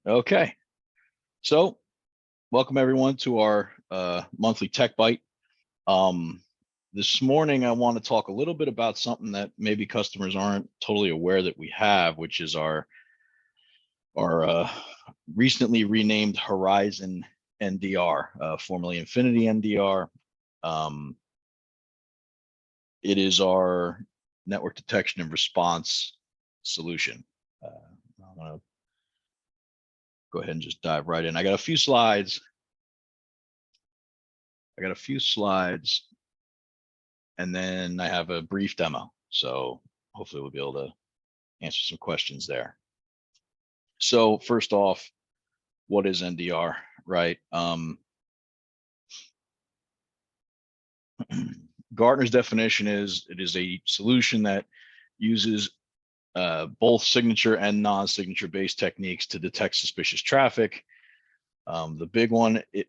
Okay, so welcome everyone to our monthly Tech Bite. This morning, I want to talk a little bit about something that maybe customers aren't totally aware that we have, which is our recently renamed Horizon NDR, formerly Infinity NDR. It is our network detection and response solution. I'm going to go ahead and just dive right in. I got a few slides, and then I have a brief demo. So hopefully we'll be able to answer some questions there. So first off, what is NDR, right? Gartner's definition is it is a solution that uses both signature and non-signature based techniques to detect suspicious traffic. The big one, it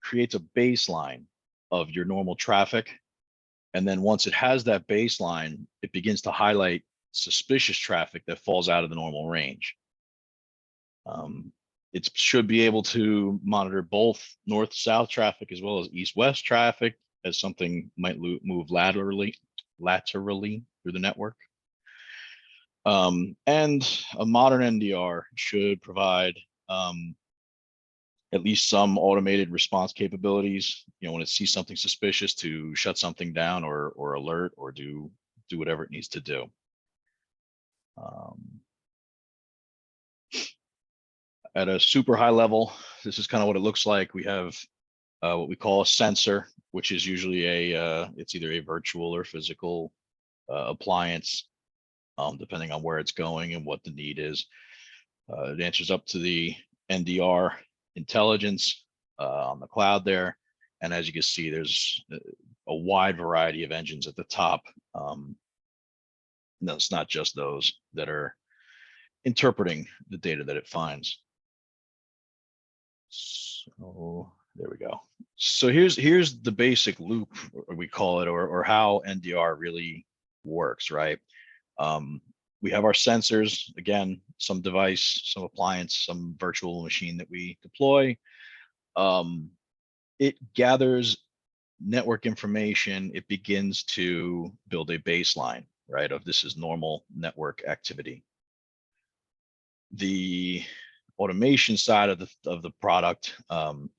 creates a baseline of your normal traffic. And then once it has that baseline, it begins to highlight suspicious traffic that falls out of the normal range. It should be able to monitor both north-south traffic as well as east-west traffic as something might move laterally through the network. And a modern NDR should provide at least some automated response capabilities. You know, when it sees something suspicious, to shut something down or alert or do whatever it needs to do. At a super high level, this is kind of what it looks like. We have what we call a sensor, which is usually it's either a virtual or physical appliance, depending on where it's going and what the need is. It answers up to the NDR intelligence on the cloud there. And as you can see, there's a wide variety of engines at the top. No, it's not just those that are interpreting the data that it finds. So there we go. So here's the basic loop, we call it, or how NDR really works, right? We have our sensors, again, some device, some appliance, some virtual machine that we deploy. It gathers network information. It begins to build a baseline, right, of this is normal network activity. The automation side of the product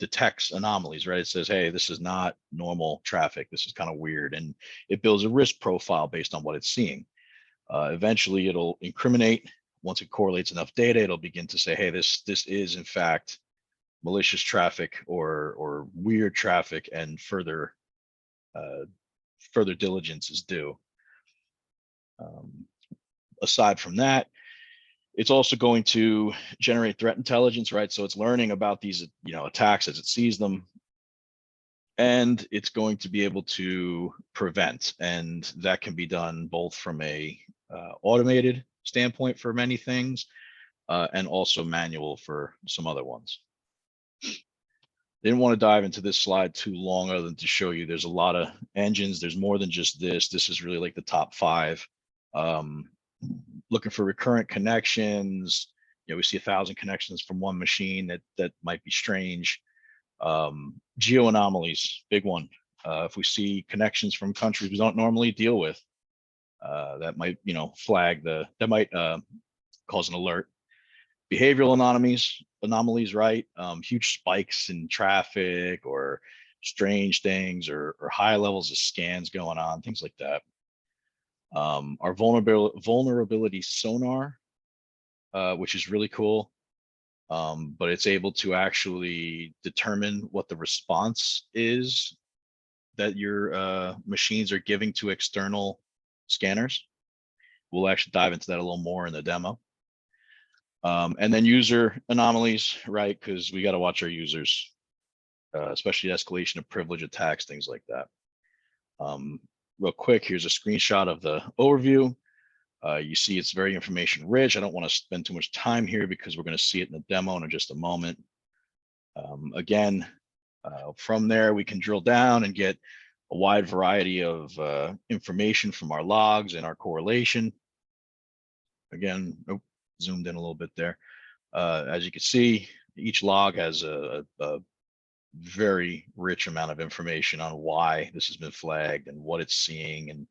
detects anomalies, right? It says, hey, this is not normal traffic. This is kind of weird. And it builds a risk profile based on what it's seeing. Eventually, it'll incriminate. Once it correlates enough data, it'll begin to say, hey, this is in fact malicious traffic or weird traffic, and further diligence is due. Aside from that, it's also going to generate threat intelligence, right? So it's learning about these, attacks as it sees them, and it's going to be able to prevent. And that can be done both from a automated standpoint for many things, and also manual for some other ones. Didn't want to dive into this slide too long, other than to show you there's a lot of engines. There's more than just this. This is really like the top 5. Looking for recurrent connections. We see 1,000 connections from one machine that might be strange. Geo anomalies, big one. If we see connections from countries we don't normally deal with, that might, that might cause an alert. Behavioral anomalies, right? Huge spikes in traffic or strange things or high levels of scans going on, things like that. Our vulnerability sonar, which is really cool, but it's able to actually determine what the response is that your machines are giving to external scanners. We'll actually dive into that a little more in the demo. And then user anomalies, right? Because we got to watch our users, especially escalation of privilege attacks, things like that. Real quick, here's a screenshot of the overview. You see it's very information rich. I don't want to spend too much time here because we're going to see it in the demo in just a moment. Again, from there, we can drill down and get a wide variety of information from our logs and our correlation. Again, zoomed in a little bit there. As you can see, each log has a very rich amount of information on why this has been flagged and what it's seeing, and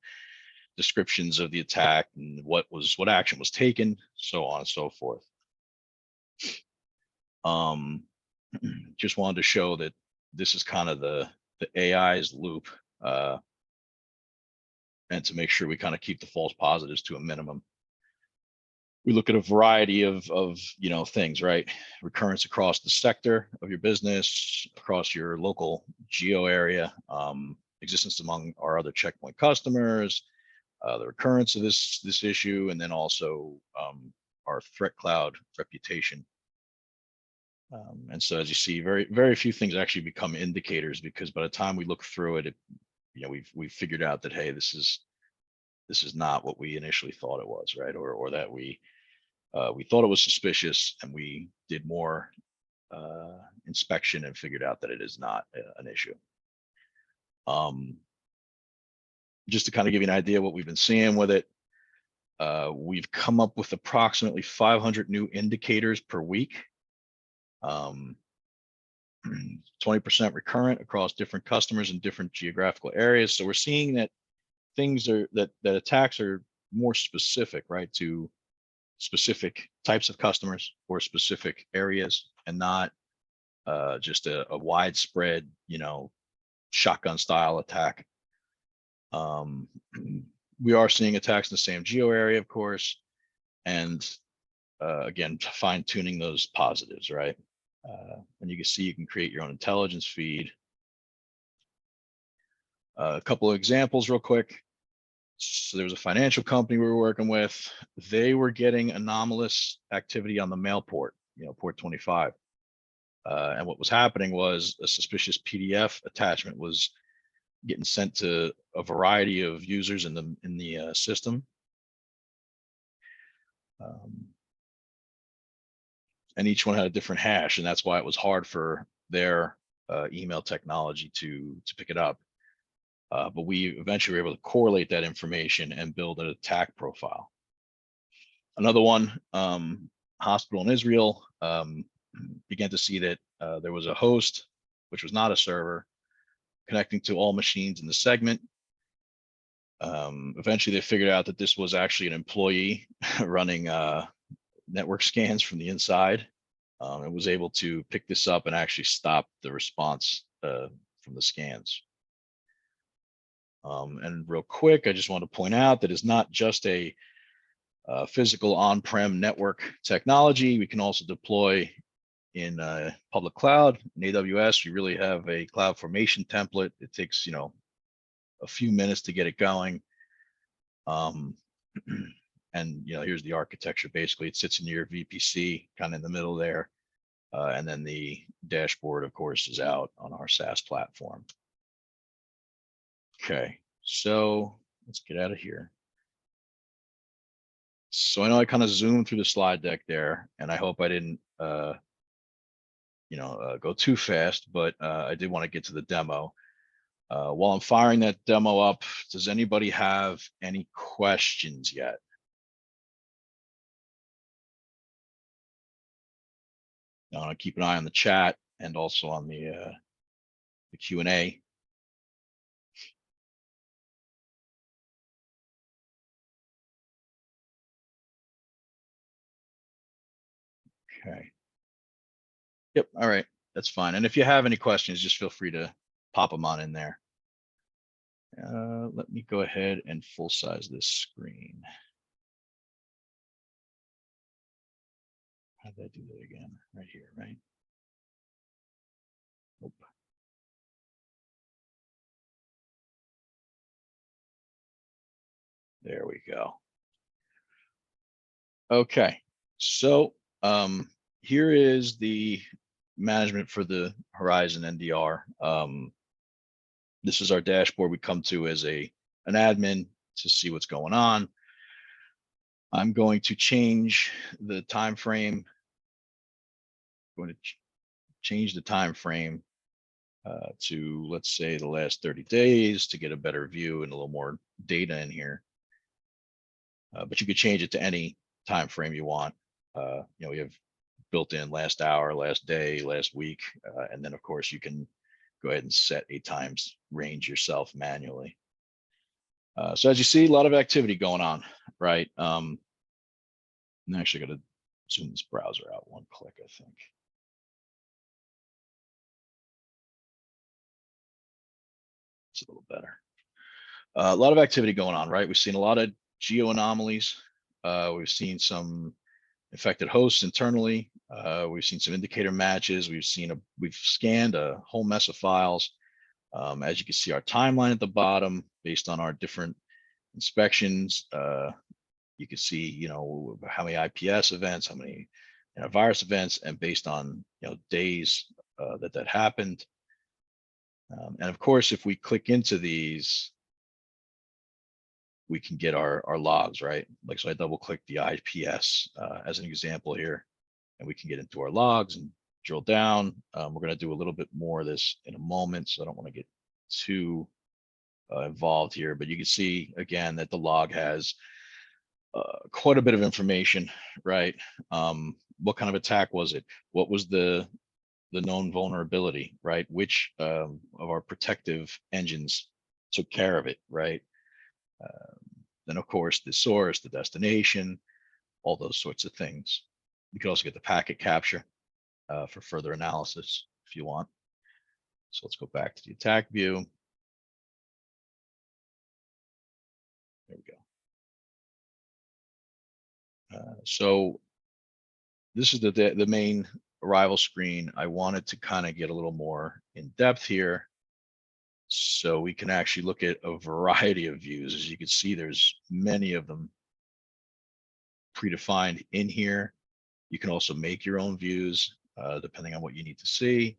descriptions of the attack and what action was taken, so on and so forth. Just wanted to show that this is kind of the AI's loop, and to make sure we kind of keep the false positives to a minimum. We look at a variety of things, right? Recurrence across the sector of your business, across your local geo area, existence among our other checkpoint customers, the recurrence of this issue, and then also our threat cloud reputation. And so, as you see, very few things actually become indicators, because by the time we look through it, we've figured out that, hey, this is not what we initially thought it was, right? Or that we thought it was suspicious, and we did more inspection and figured out that it is not an issue. Just to kind of give you an idea what we've been seeing with it, we've come up with approximately 500 new indicators per week. 20% recurrent across different customers in different geographical areas. So we're seeing that things that attacks are more specific, right, to specific types of customers or specific areas, and not just a widespread, shotgun style attack. We are seeing attacks in the same geo area, of course, and again, fine tuning those positives, right? And you can see you can create your own intelligence feed. A couple of examples real quick. So there was a financial company we were working with. They were getting anomalous activity on the mail port, port 25. And what was happening was a suspicious PDF attachment was getting sent to a variety of users in the system. And each one had a different hash, and that's why it was hard for their email technology to pick it up. But we eventually were able to correlate that information and build an attack profile. Another one, hospital in Israel, began to see that there was a host, which was not a server, connecting to all machines in the segment. Eventually, they figured out that this was actually an employee running network scans from the inside, and was able to pick this up and actually stop the response from the scans. And real quick, I just want to point out that it's not just a physical on-prem network technology. We can also deploy in public cloud. In AWS, we really have a cloud formation template. It takes, a few minutes to get it going. And here's the architecture. Basically, it sits in your VPC, kind of in the middle there. And then the dashboard, of course, is out on our SaaS platform. Okay, so let's get out of here. So I know I kind of zoomed through the slide deck there, and I hope I didn't go too fast, but I did want to get to the demo. While I'm firing that demo up, does anybody have any questions yet? I want to keep an eye on the chat and also on the Q&A. Okay. Yep. All right. That's fine. And if you have any questions, just feel free to pop them on in there. Let me go ahead and full size this screen. How did I do that again? Right here, right? Nope. There we go. Okay. So here is the management for the Horizon NDR. This is our dashboard we come to as an admin to see what's going on. I'm going to change the time frame. I'm going to change the time frame to, let's say, the last 30 days to get a better view and a little more data in here. But you could change it to any time frame you want. We have built in last hour, last day, last week, and then of course you can go ahead and set a times range yourself manually. So as you see, a lot of activity going on, right? I'm actually going to zoom this browser out one click, I think. It's a little better. A lot of activity going on, right? We've seen a lot of geo anomalies. We've seen some infected hosts internally. We've seen some indicator matches. We've scanned a whole mess of files. As you can see, our timeline at the bottom, based on our different inspections, you can see, how many IPS events, how many virus events, and based on days that happened. And of course, if we click into these, we can get our logs, right? Like, so I double click the IPS as an example here, and we can get into our logs and drill down. We're going to do a little bit more of this in a moment, so I don't want to get too involved here, but you can see again that the log has quite a bit of information, right? What kind of attack was it? What was the known vulnerability, right? Which of our protective engines took care of it, right? Then of course the source, the destination, all those sorts of things. You can also get the packet capture for further analysis if you want. So let's go back to the attack view. There we go. So this is the main arrival screen. I wanted to kind of get a little more in depth here, so we can actually look at a variety of views. As you can see, there's many of them predefined in here. You can also make your own views depending on what you need to see.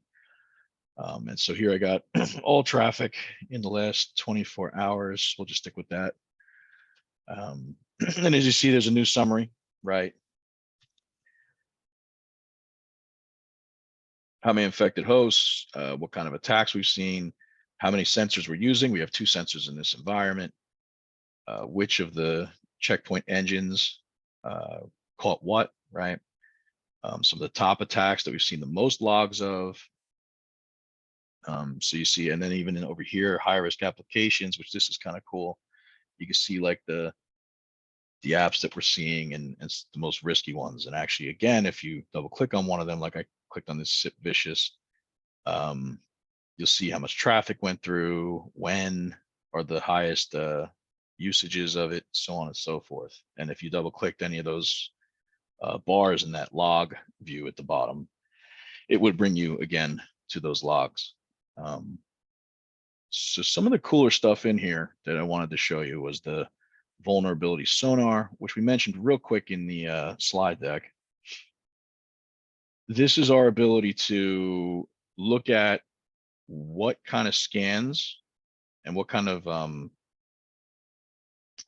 And so here I got all traffic in the last 24 hours. We'll just stick with that. And as you see, there's a new summary, right? How many infected hosts, what kind of attacks we've seen, how many sensors we're using. We have 2 sensors in this environment. Which of the checkpoint engines caught what, right? Some of the top attacks that we've seen the most logs of. So you see, and then even over here, high risk applications, which this is kind of cool. You can see like the apps that we're seeing and the most risky ones. And actually, again, if you double click on one of them, like I clicked on this SIP vicious, you'll see how much traffic went through, when are the highest usages of it, so on and so forth. And if you double clicked any of those bars in that log view at the bottom, it would bring you again to those logs. So some of the cooler stuff in here that I wanted to show you was the vulnerability sonar, which we mentioned real quick in the slide deck. This is our ability to look at what kind of scans and what kind of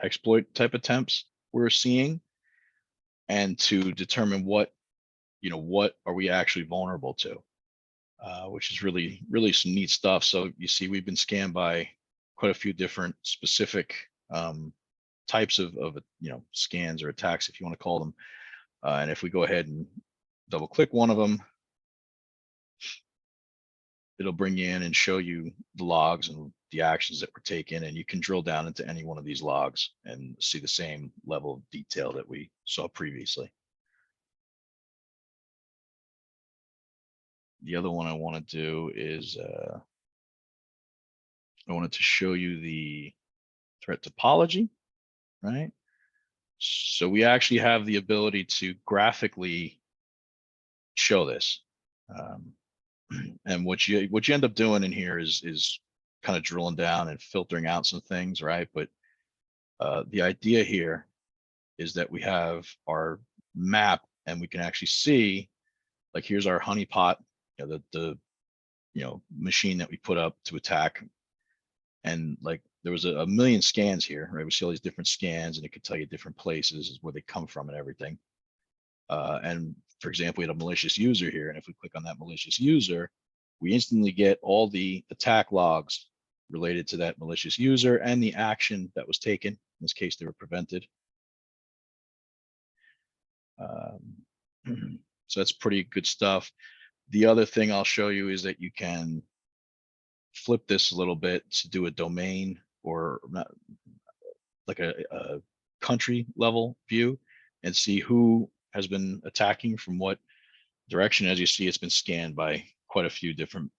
exploit type attempts we're seeing, and to determine what are we actually vulnerable to, which is really some neat stuff. So you see, we've been scanned by quite a few different specific types of scans or attacks, if you want to call them. And if we go ahead and double click one of them, it'll bring you in and show you the logs and the actions that were taken, and you can drill down into any one of these logs and see the same level of detail that we saw previously. The other one I want to do is I wanted to show you the threat topology, right? So we actually have the ability to graphically show this. And what you end up doing in here is kind of drilling down and filtering out some things, right? But the idea here is that we have our map, and we can actually see, like, here's our honeypot, the machine that we put up to attack, and like there was a million scans here, right? We see all these different scans, and it could tell you different places where they come from and everything. And for example, we had a malicious user here, and if we click on that malicious user, we instantly get all the attack logs related to that malicious user and the action that was taken. In this case, they were prevented. So that's pretty good stuff. The other thing I'll show you is that you can flip this a little bit to do a domain or not, like a country level view, and see who has been attacking from what direction. As you see, it's been scanned by quite a few different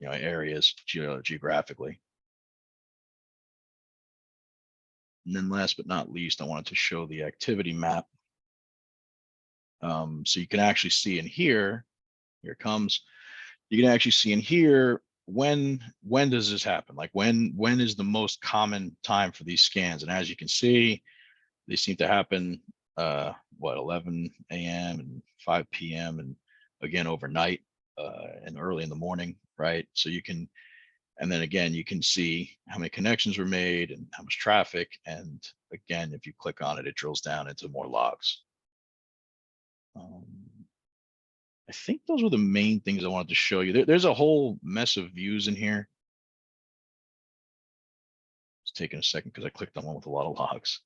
areas geographically. And then last but not least, I wanted to show the activity map. So you can actually see in here it comes, you can actually see in here when does this happen? Like when is the most common time for these scans? And as you can see, they seem to happen 11 a.m. and 5 p.m. and again overnight and early in the morning, right? So you can, and then again, you can see how many connections were made and how much traffic. And again, if you click on it, it drills down into more logs. I think those were the main things I wanted to show you. There's a whole mess of views in here. It's taking a second because I clicked on one with a lot of logs.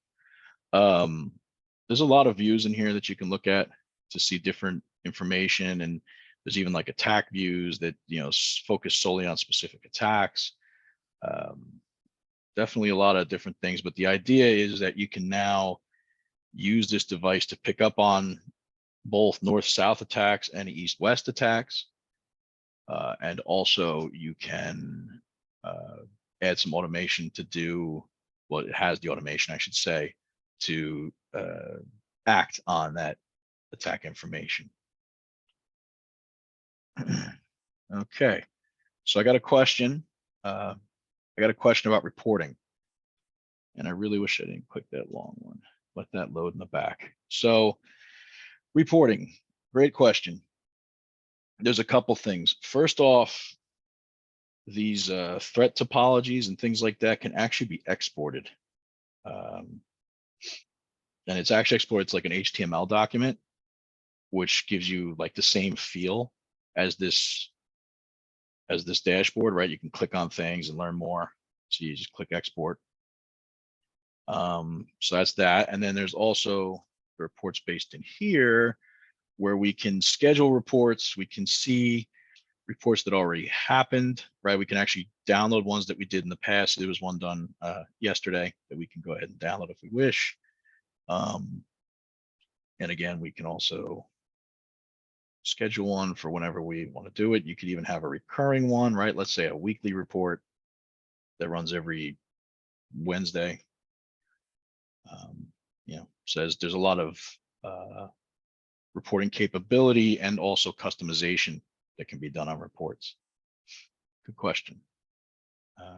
There's a lot of views in here that you can look at to see different information, and there's even like attack views that focus solely on specific attacks. Definitely a lot of different things, but the idea is that you can now use this device to pick up on both north-south attacks and east-west attacks. And also you can add some automation to do, well, it has the automation, I should say, to act on that attack information. Okay, so I got a question. I got a question about reporting, and I really wish I didn't click that long one. Let that load in the back. So reporting, great question. There's a couple things. First off, these threat topologies and things like that can actually be exported. And it's actually exported to like an HTML document, which gives you like the same feel as this dashboard, right? You can click on things and learn more. So you just click export. So that's that. And then there's also the reports based in here where we can schedule reports. We can see reports that already happened, right? We can actually download ones that we did in the past. There was one done yesterday that we can go ahead and download if we wish. And again, we can also schedule one for whenever we want to do it. You could even have a recurring one, right? Let's say a weekly report that runs every Wednesday. Says there's a lot of reporting capability and also customization that can be done on reports. Good question.